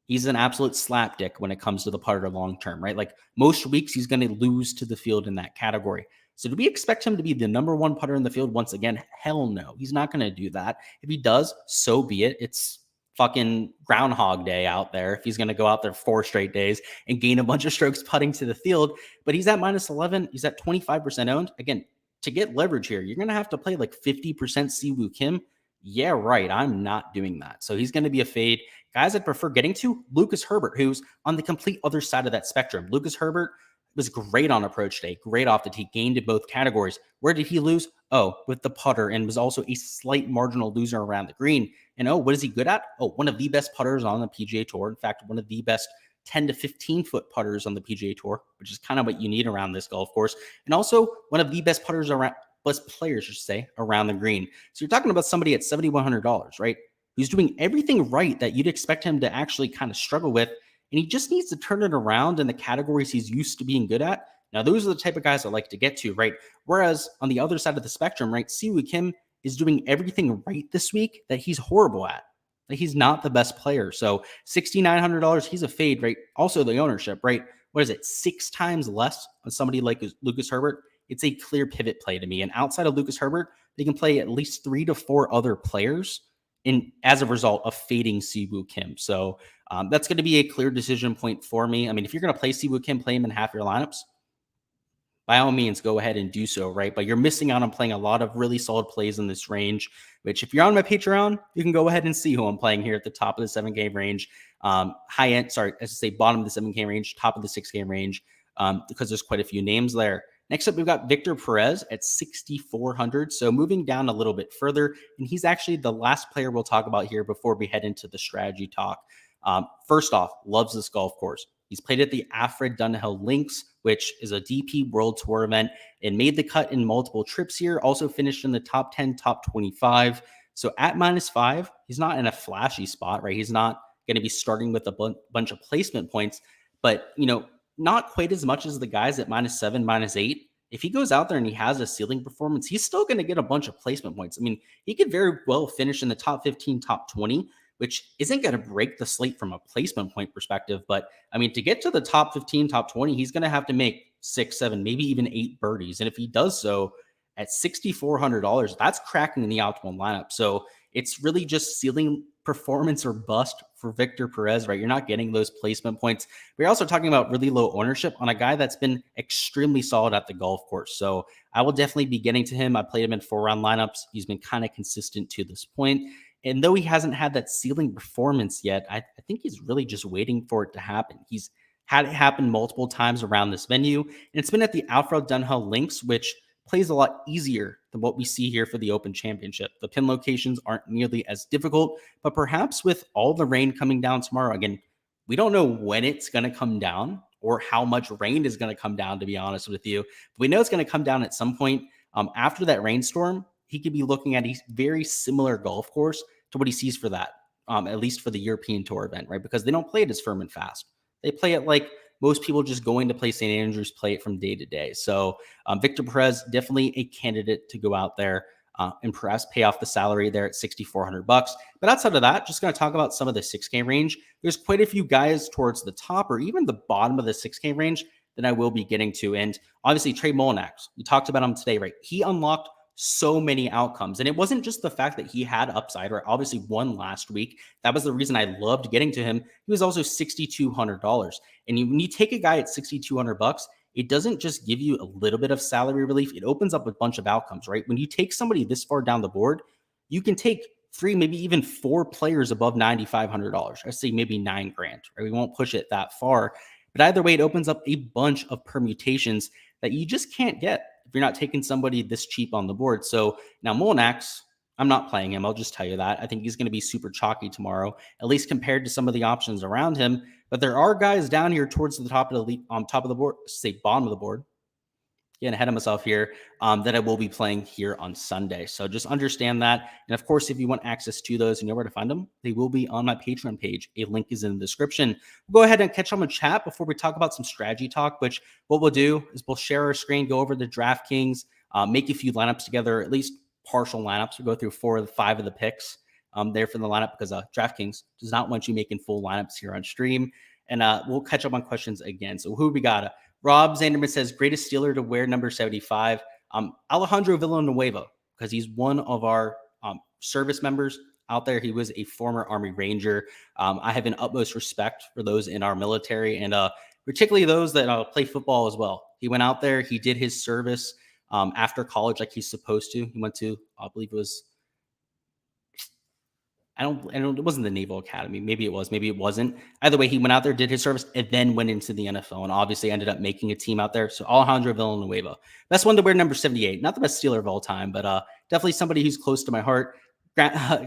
He's an absolute slapdick when it comes to the putter long-term, right? Like most weeks, he's going to lose to the field in that category. So do we expect him to be the number one putter in the field once again? Hell no. He's not going to do that. If he does, so be it. It's fucking Groundhog Day out there if he's going to go out there 4 straight days and gain a bunch of strokes putting to the field. But he's at minus 11. He's at 25% owned. Again, to get leverage here, you're going to have to play like 50% Siwoo Kim. Yeah, right. I'm not doing that. So he's going to be a fade. Guys I'd prefer getting to, Lucas Herbert, who's on the complete other side of that spectrum. Lucas Herbert was great on approach day, great off the tee, gained in both categories. Where did he lose? Oh, with the putter, and was also a slight marginal loser around the green. And what is he good at? Oh, one of the best putters on the PGA Tour. In fact, one of the best 10 to 15 foot putters on the PGA Tour, which is kind of what you need around this golf course. And also one of the best putters around, best players, I should say, around the green. So you're talking about somebody at $7,100, right? Who's doing everything right that you'd expect him to actually kind of struggle with. And he just needs to turn it around in the categories he's used to being good at. Now, those are the type of guys I like to get to, right? Whereas on the other side of the spectrum, right, Siwoo Kim is doing everything right this week that he's horrible at. Like, he's not the best player. So $6,900, he's a fade, right? Also the ownership, right? What is it? 6 times less on somebody like Lucas Herbert. It's a clear pivot play to me. And outside of Lucas Herbert, they can play at least 3 to 4 other players as a result of fading Siwoo Kim. So that's going to be a clear decision point for me. I mean, if you're going to play Siwoo Kim, play him in half your lineups. By all means, go ahead and do so, right? But you're missing out on playing a lot of really solid plays in this range, which if you're on my Patreon, you can go ahead and see who I'm playing here at the top of the 7K range. High end, sorry, I should say bottom of the 7K range, top of the 6K range, because there's quite a few names there. Next up, we've got Victor Perez at 6,400. So moving down a little bit further, and he's actually the last player we'll talk about here before we head into the strategy talk. First off, loves this golf course. He's played at the Alfred Dunhill Links which is a DP World Tour event, and made the cut in multiple trips here. Also finished in the top 10, top 25. So at -5, he's not in a flashy spot, right? He's not going to be starting with a bunch of placement points, but not quite as much as the guys at -7, -8. If he goes out there and he has a ceiling performance, he's still going to get a bunch of placement points. I mean, he could very well finish in the top 15, top 20, which isn't going to break the slate from a placement point perspective. But I mean, to get to the top 15, top 20, he's going to have to make 6, 7, maybe even 8 birdies. And if he does so at $6,400, that's cracking the optimal lineup. So it's really just ceiling performance or bust for Victor Perez, right? You're not getting those placement points. We're also talking about really low ownership on a guy that's been extremely solid at the golf course. So I will definitely be getting to him. I played him in 4-round lineups. He's been kind of consistent to this point. And though he hasn't had that ceiling performance yet, I think he's really just waiting for it to happen. He's had it happen multiple times around this venue, and it's been at the Alfred Dunhill Links, which plays a lot easier than what we see here for the Open Championship. The pin locations aren't nearly as difficult, but perhaps with all the rain coming down tomorrow, again, we don't know when it's going to come down or how much rain is going to come down, to be honest with you. But we know it's going to come down at some point. After that rainstorm, he could be looking at a very similar golf course to what he sees for that, at least for the European Tour event, right? Because they don't play it as firm and fast. They play it like most people just going to play St. Andrews play it from day to day. So Victor Perez, definitely a candidate to go out there and perhaps pay off the salary there at $6,400. But outside of that, just going to talk about some of the 6K range. There's quite a few guys towards the top or even the bottom of the 6K range that I will be getting to. And obviously, Trey Mullinax, we talked about him today, right? He unlocked so many outcomes. And it wasn't just the fact that he had upside, or obviously won last week. That was the reason I loved getting to him. He was also $6,200. And when you take a guy at $6,200, it doesn't just give you a little bit of salary relief. It opens up a bunch of outcomes, right? When you take somebody this far down the board, you can take 3, maybe even 4 players above $9,500. I say maybe $9,000, right? We won't push it that far. But either way, it opens up a bunch of permutations that you just can't get if you're not taking somebody this cheap on the board. So now Mullinax, I'm not playing him. I'll just tell you that. I think he's going to be super chalky tomorrow, at least compared to some of the options around him. But there are guys down here towards the top of the board, say bottom of the board. Getting ahead of myself here, that I will be playing here on Sunday. So just understand that. And of course, if you want access to those and you know where to find them, they will be on my Patreon page. A link is in the description. We'll go ahead and catch up on chat before we talk about some strategy talk, which what we'll do is we'll share our screen, go over to Draftkings, make a few lineups together, at least partial lineups. We'll go through 4 of the 5 of the picks there for the lineup because Draftkings does not want you making full lineups here on stream. And we'll catch up on questions again. So who we got? Rob Zanderman says, greatest Steeler to wear number 75. Alejandro Villanueva, because he's one of our service members out there. He was a former Army Ranger. I have an utmost respect for those in our military and particularly those that play football as well. He went out there. He did his service after college like he's supposed to. He went to, I believe it was, it wasn't the Naval Academy. Maybe it was, maybe it wasn't. Either way, he went out there, did his service, and then went into the NFL and obviously ended up making a team out there. So Alejandro Villanueva, best one to wear number 78. Not the best Steeler of all time, but definitely somebody who's close to my heart.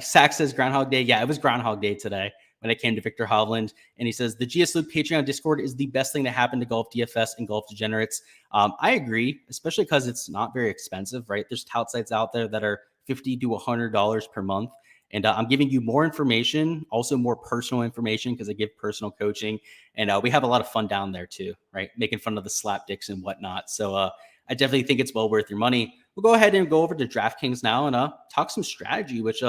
Sack says Groundhog Day. Yeah, it was Groundhog Day today when it came to Victor Hovland. And he says, the Gsluke Patreon Discord is the best thing that happened to Golf DFS and Golf Degenerates. I agree, especially because it's not very expensive, right? There's tout sites out there that are $50 to $100 per month. And I'm giving you more information, also more personal information because I give personal coaching. And we have a lot of fun down there too, right? Making fun of the slap dicks and whatnot. So I definitely think it's well worth your money. We'll go ahead and go over to Draftkings now and talk some strategy, which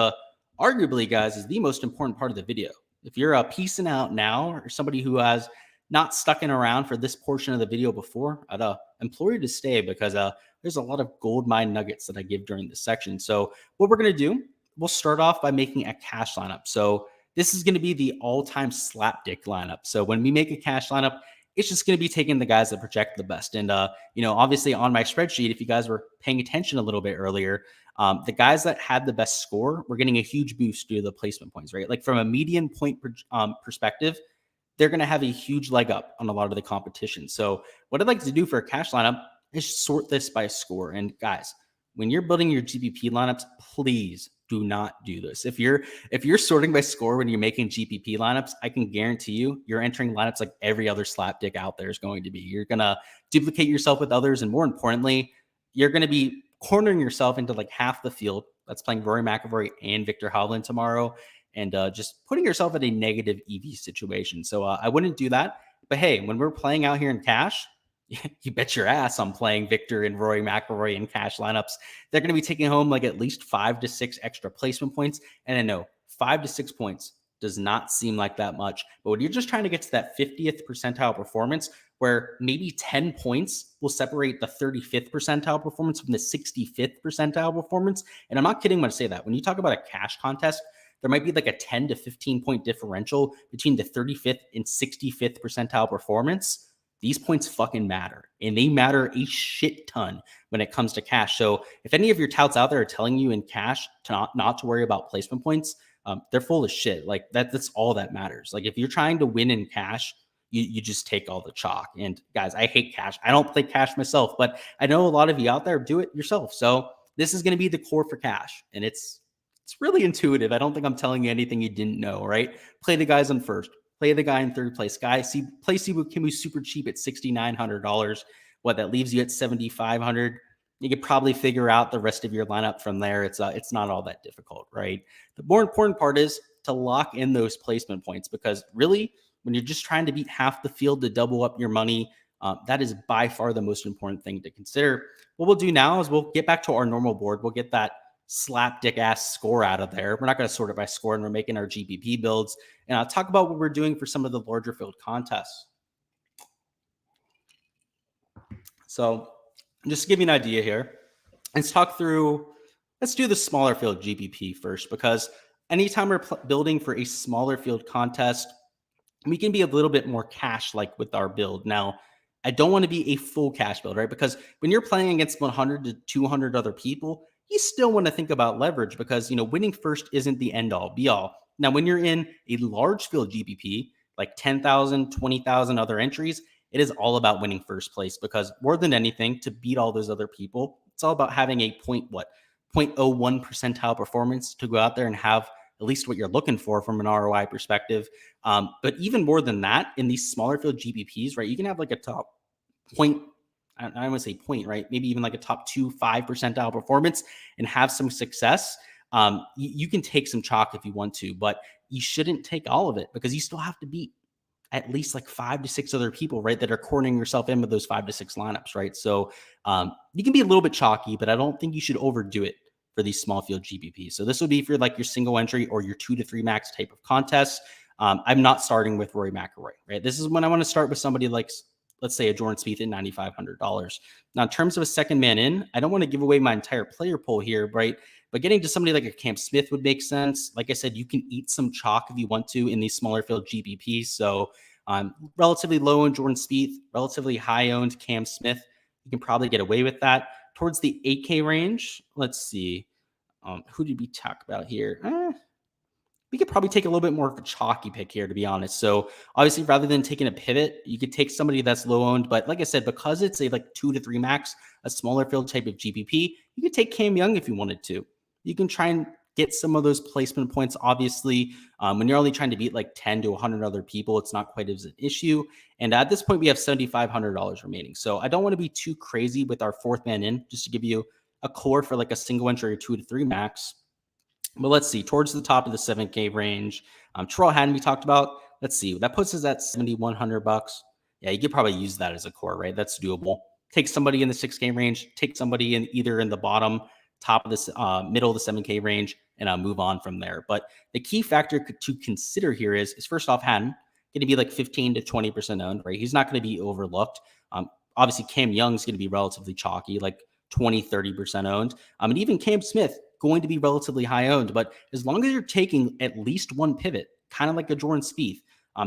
arguably, guys, is the most important part of the video. If you're piecing out now or somebody who has not stuck in around for this portion of the video before, I'd implore you to stay because there's a lot of gold mine nuggets that I give during this section. So what we're going to do, we'll start off by making a cash lineup. So this is going to be the all-time slapdick lineup. So when we make a cash lineup, it's just going to be taking the guys that project the best. And, obviously on my spreadsheet, if you guys were paying attention a little bit earlier, the guys that had the best score were getting a huge boost due to the placement points, right? Like from a median point perspective, they're going to have a huge leg up on a lot of the competition. So what I'd like to do for a cash lineup is sort this by score. And guys, when you're building your GPP lineups, please do not do this. If you're sorting by score when you're making GPP lineups, I can guarantee you're entering lineups like every other slapdick out there is going to be. You're gonna duplicate yourself with others, and more importantly, you're gonna be cornering yourself into like half the field that's playing Rory McIlroy and Victor Hovland tomorrow, and just putting yourself in a negative EV situation. So I wouldn't do that. But hey, when we're playing out here in cash, you bet your ass I'm playing Victor and Rory McIlroy in cash lineups. They're going to be taking home like at least 5 to 6 extra placement points. And I know 5 to 6 points does not seem like that much. But when you're just trying to get to that 50th percentile performance, where maybe 10 points will separate the 35th percentile performance from the 65th percentile performance. And I'm not kidding when I say that. When you talk about a cash contest, there might be like a 10 to 15 point differential between the 35th and 65th percentile performance. These points fucking matter, and they matter a shit ton when it comes to cash. So if any of your touts out there are telling you in cash to not to worry about placement points, they're full of shit. Like that's all that matters. Like if you're trying to win in cash, you just take all the chalk. And guys, I hate cash. I don't play cash myself, but I know a lot of you out there do it yourself. So this is going to be the core for cash, and it's really intuitive. I don't think I'm telling you anything you didn't know, right? Play the guys on first. Play the guy in third place. Play Siwoo Kim, who's super cheap at $6,900. What, that leaves you at $7,500. You could probably figure out the rest of your lineup from there. It's not all that difficult, right? The more important part is to lock in those placement points, because really, when you're just trying to beat half the field to double up your money, that is by far the most important thing to consider. What we'll do now is we'll get back to our normal board. We'll get that slapdick ass score out of there. We're not going to sort it by score, and we're making our GPP builds. And I'll talk about what we're doing for some of the larger field contests. So just to give you an idea here, let's do the smaller field GPP first, because anytime we're building for a smaller field contest, we can be a little bit more cash-like with our build. Now, I don't want to be a full cash build, right? Because when you're playing against 100 to 200 other people, you still want to think about leverage, because, winning first isn't the end all be all. Now, when you're in a large field GPP, like 10,000, 20,000 other entries, it is all about winning first place, because more than anything, to beat all those other people, it's all about having a 0.01 percentile performance to go out there and have at least what you're looking for from an ROI perspective. But even more than that, in these smaller field GPPs, right, you can have like a top point, I don't want to say point, right? Maybe even like a top 5 percentile performance and have some success. You can take some chalk if you want to, but you shouldn't take all of it, because you still have to beat at least like 5 to 6 other people, right, that are cornering yourself in with those 5 to 6 lineups, right? So you can be a little bit chalky, but I don't think you should overdo it for these small field GPPs. So this would be for like your single entry or your 2 to 3 max type of contests. I'm not starting with Rory McIlroy, right? This is when I want to start with somebody like, let's say, a Jordan Spieth at $9,500. Now, in terms of a second man in, I don't want to give away my entire player pool here, right? But getting to somebody like a Cam Smith would make sense. Like I said, you can eat some chalk if you want to in these smaller field GPPs. So relatively low owned Jordan Spieth, relatively high owned Cam Smith. You can probably get away with that. Towards the 8K range, let's see. Who did we talk about here? We could probably take a little bit more of a chalky pick here, to be honest. So obviously, rather than taking a pivot, you could take somebody that's low owned. But like I said, because it's a like 2 to 3 max, a smaller field type of GPP, you could take Cam Young if you wanted to. You can try and get some of those placement points. Obviously, when you're only trying to beat like 10 to 100 other people, it's not quite as an issue. And at this point, we have $7,500 remaining. So I don't want to be too crazy with our fourth man in, just to give you a core for like a single entry or 2 to 3 max. But let's see, towards the top of the 7K range, Terrell Hatton we talked about. Let's see, that puts us at $7,100. Yeah, you could probably use that as a core, right? That's doable. Take somebody in the 6K range, take somebody in either in the bottom, top of the middle of the 7K range, and move on from there. But the key factor to consider here is first off, Hatton going to be like 15 to 20% owned, right? He's not going to be overlooked. Obviously, Cam Young's going to be relatively chalky, like 20, 30% owned. And even Cam Smith going to be relatively high owned. But as long as you're taking at least one pivot, kind of like a Jordan Spieth,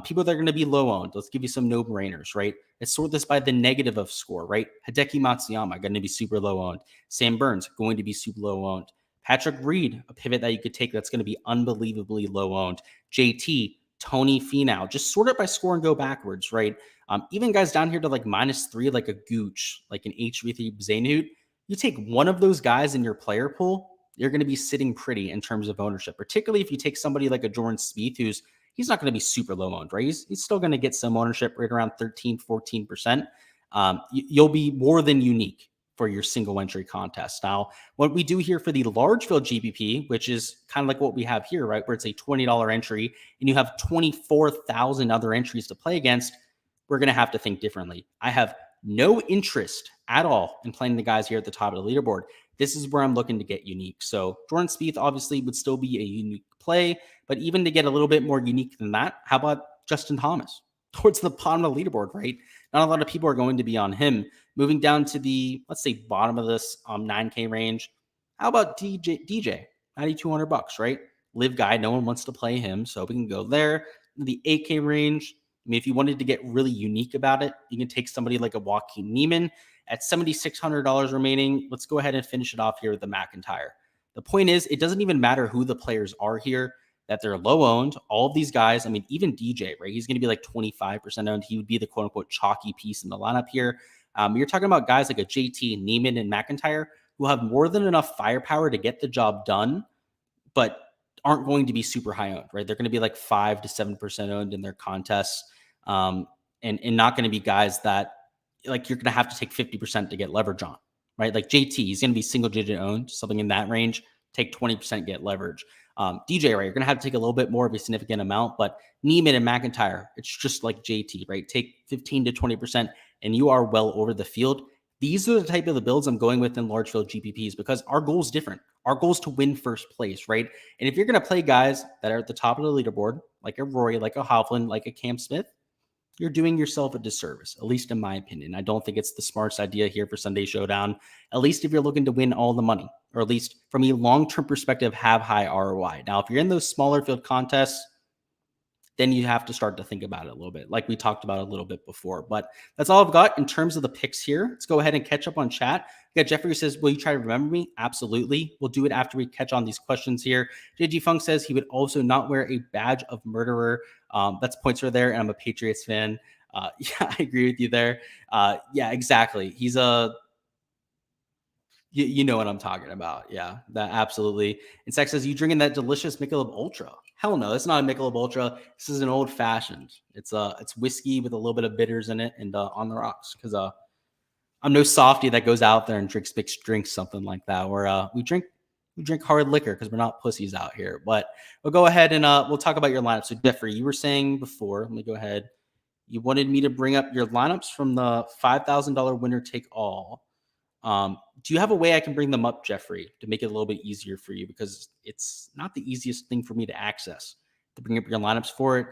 people that are going to be low owned, let's give you some no-brainers, right? Let's sort this by the negative of score, right? Hideki Matsuyama going to be super low owned. Sam Burns going to be super low owned. Patrick Reed, a pivot that you could take that's going to be unbelievably low owned. JT, Tony Finau, just sort it by score and go backwards, right? Even guys down here to like -3, like a Gooch, like an HV3 Zaynut, you take one of those guys in your player pool, you're going to be sitting pretty in terms of ownership, particularly if you take somebody like a Jordan Spieth, he's not going to be super low owned, right? He's still going to get some ownership right around 13, 14%. You'll be more than unique for your single entry contest. Now, what we do here for the large field GPP, which is kind of like what we have here, right? Where it's a $20 entry and you have 24,000 other entries to play against, we're going to have to think differently. I have no interest at all in playing the guys here at the top of the leaderboard. This is where I'm looking to get unique. So Jordan Spieth obviously would still be a unique play, but even to get a little bit more unique than that, how about Justin Thomas towards the bottom of the leaderboard, right? Not a lot of people are going to be on him. Moving down to the, let's say, bottom of this 9K range, how about DJ, $9,200, right? Live guy, no one wants to play him, so we can go there. The 8K range, I mean, if you wanted to get really unique about it, you can take somebody like a Joaquin Niemann at $7,600 remaining. Let's go ahead and finish it off here with the McIntyre. The point is, it doesn't even matter who the players are here, that they're low owned. All of these guys, I mean, even DJ, right? He's going to be like 25% owned. He would be the quote unquote chalky piece in the lineup here. You're talking about guys like a JT, Niemann, and McIntyre who have more than enough firepower to get the job done, but aren't going to be super high owned, right? They're going to be like 5 to 7% owned in their contests, and not going to be guys that like you're going to have to take 50% to get leverage on, right? Like JT, he's going to be single digit owned, something in that range. Take 20%, get leverage. DJ, right? You're going to have to take a little bit more of a significant amount, but Niemann and McIntyre, it's just like JT, right? Take 15 to 20%, and you are well over the field. These are the type of the builds I'm going with in large field GPPs because our goal is different. Our goal is to win first place, right? And if you're going to play guys that are at the top of the leaderboard, like a Rory, like a Hovland, like a Cam Smith, you're doing yourself a disservice, at least in my opinion. I don't think it's the smartest idea here for Sunday Showdown, at least if you're looking to win all the money, or at least from a long-term perspective, have high ROI. Now, if you're in those smaller field contests, then you have to start to think about it a little bit, like we talked about a little bit before. But that's all I've got in terms of the picks here. Let's go ahead and catch up on chat. We got Jeffrey says, will you try to remember me? Absolutely. We'll do it after we catch on these questions here. JG Funk says he would also not wear a badge of murderer. That's points right there, and I'm a Patriots fan. Yeah, I agree with you there. Yeah, exactly. He's you know what I'm talking about. Yeah, that absolutely. And Sex says, you drinking that delicious Michelob Ultra? Hell no, it's not a Michelob Ultra. This is an old fashioned. It's whiskey with a little bit of bitters in it and on the rocks. Because I'm no softie that goes out there and drinks something like that. Where we drink hard liquor because we're not pussies out here. But we'll go ahead and we'll talk about your lineup. So Jeffrey, you were saying before, let me go ahead. You wanted me to bring up your lineups from the $5,000 winner take all. Do you have a way I can bring them up, Jeffrey, to make it a little bit easier for you? Because it's not the easiest thing for me to access to bring up your lineups for it.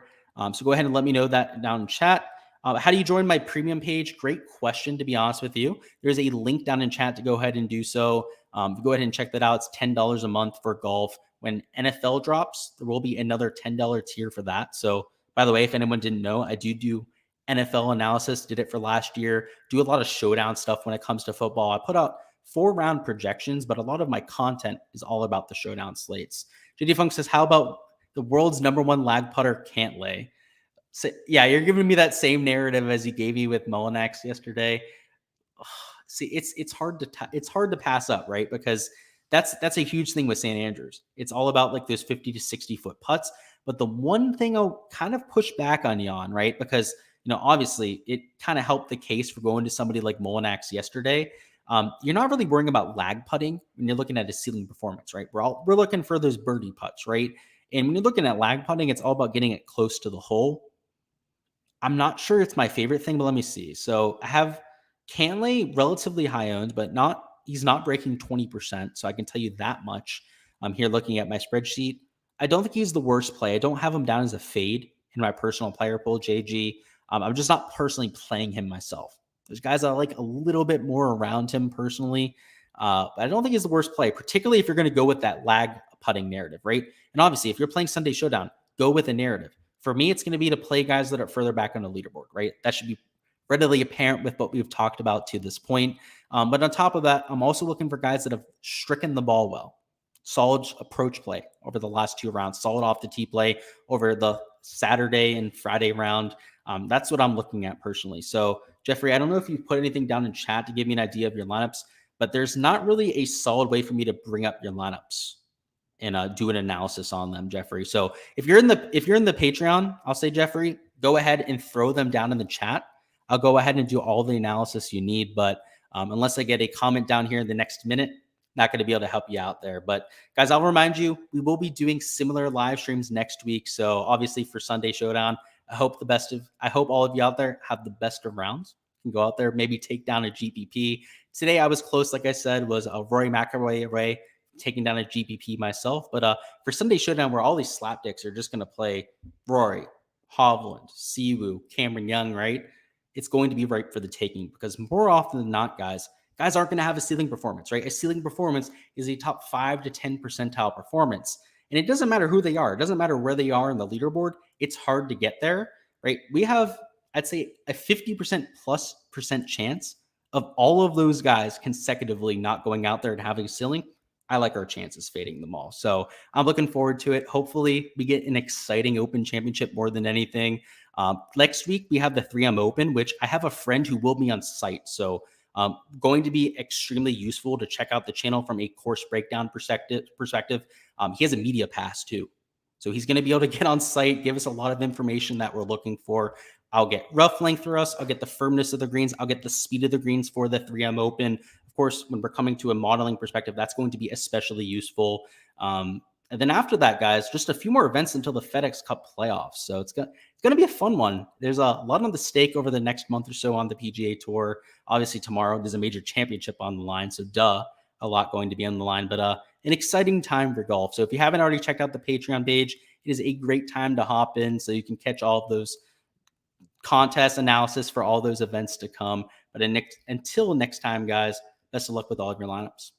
So go ahead and let me know that down in chat. How do you join my premium page? Great question, to be honest with you. There's a link down in chat to go ahead and do so. Go ahead and check that out. It's $10 a month for golf. When NFL drops, there will be another $10 tier for that. So by the way, if anyone didn't know, I do NFL analysis, did it for last year, do a lot of showdown stuff when it comes to football. I put out 4-round projections, but a lot of my content is all about the showdown slates. JD Funk says, how about the world's #1 lag putter can't lay? So, yeah, you're giving me that same narrative as you gave me with Mullinax yesterday. See, it's hard to pass up, right? Because that's a huge thing with St. Andrews. It's all about like those 50 to 60 foot putts. But the one thing I'll kind of push back on you on, right? Because obviously it kind of helped the case for going to somebody like Mullinax yesterday. You're not really worrying about lag putting when you're looking at his ceiling performance, right? We're looking for those birdie putts, right? And when you're looking at lag putting, it's all about getting it close to the hole. I'm not sure it's my favorite thing, but let me see. So I have Cantlay relatively high owned, but he's not breaking 20%. So I can tell you that much. I'm here looking at my spreadsheet. I don't think he's the worst play. I don't have him down as a fade in my personal player pool, JG. I'm just not personally playing him myself. There's guys that I like a little bit more around him personally. But I don't think he's the worst play, particularly if you're going to go with that lag putting narrative, right? And obviously, if you're playing Sunday Showdown, go with a narrative. For me, it's going to be to play guys that are further back on the leaderboard, right? That should be readily apparent with what we've talked about to this point. But on top of that, I'm also looking for guys that have stricken the ball well. Solid approach play over the last 2 rounds, solid off the tee play over the Saturday and Friday round. That's what I'm looking at personally. So, Jeffrey, I don't know if you put anything down in chat to give me an idea of your lineups, but there's not really a solid way for me to bring up your lineups and do an analysis on them, Jeffrey. So if you're in the Patreon, I'll say, Jeffrey, go ahead and throw them down in the chat. I'll go ahead and do all the analysis you need, but unless I get a comment down here in the next minute, not going to be able to help you out there. But guys, I'll remind you, we will be doing similar live streams next week. So obviously for Sunday Showdown, I hope all of you out there have the best of rounds. You can go out there, maybe take down a GPP. Today I was close, like I said, was a Rory McIlroy array, taking down a GPP myself. But for Sunday Showdown, where all these slapdicks are just going to play Rory, Hovland, Siwoo, Cameron Young, right? It's going to be ripe for the taking, because more often than not, guys aren't going to have a ceiling performance, right? A ceiling performance is a top 5 to 10 percentile performance. And it doesn't matter who they are. It doesn't matter where they are in the leaderboard. It's hard to get there, right? We have, I'd say, a 50% plus chance of all of those guys consecutively not going out there and having a ceiling. I like our chances fading them all. So I'm looking forward to it. Hopefully we get an exciting Open Championship more than anything. Next week, we have the 3M Open, which I have a friend who will be on site. So going to be extremely useful to check out the channel from a course breakdown perspective. He has a media pass too. So he's going to be able to get on site, give us a lot of information that we're looking for. I'll get rough length for us. I'll get the firmness of the greens. I'll get the speed of the greens for the 3M Open. Of course, when we're coming to a modeling perspective, that's going to be especially useful. And then after that, guys, just a few more events until the FedEx Cup playoffs. So it's going to be a fun one. There's a lot on the stake over the next month or so on the PGA Tour. Obviously, tomorrow there's a major championship on the line. So a lot going to be on the line. But an exciting time for golf. So if you haven't already checked out the Patreon page, it is a great time to hop in so you can catch all of those contest analysis for all those events to come. But until next time, guys, best of luck with all of your lineups.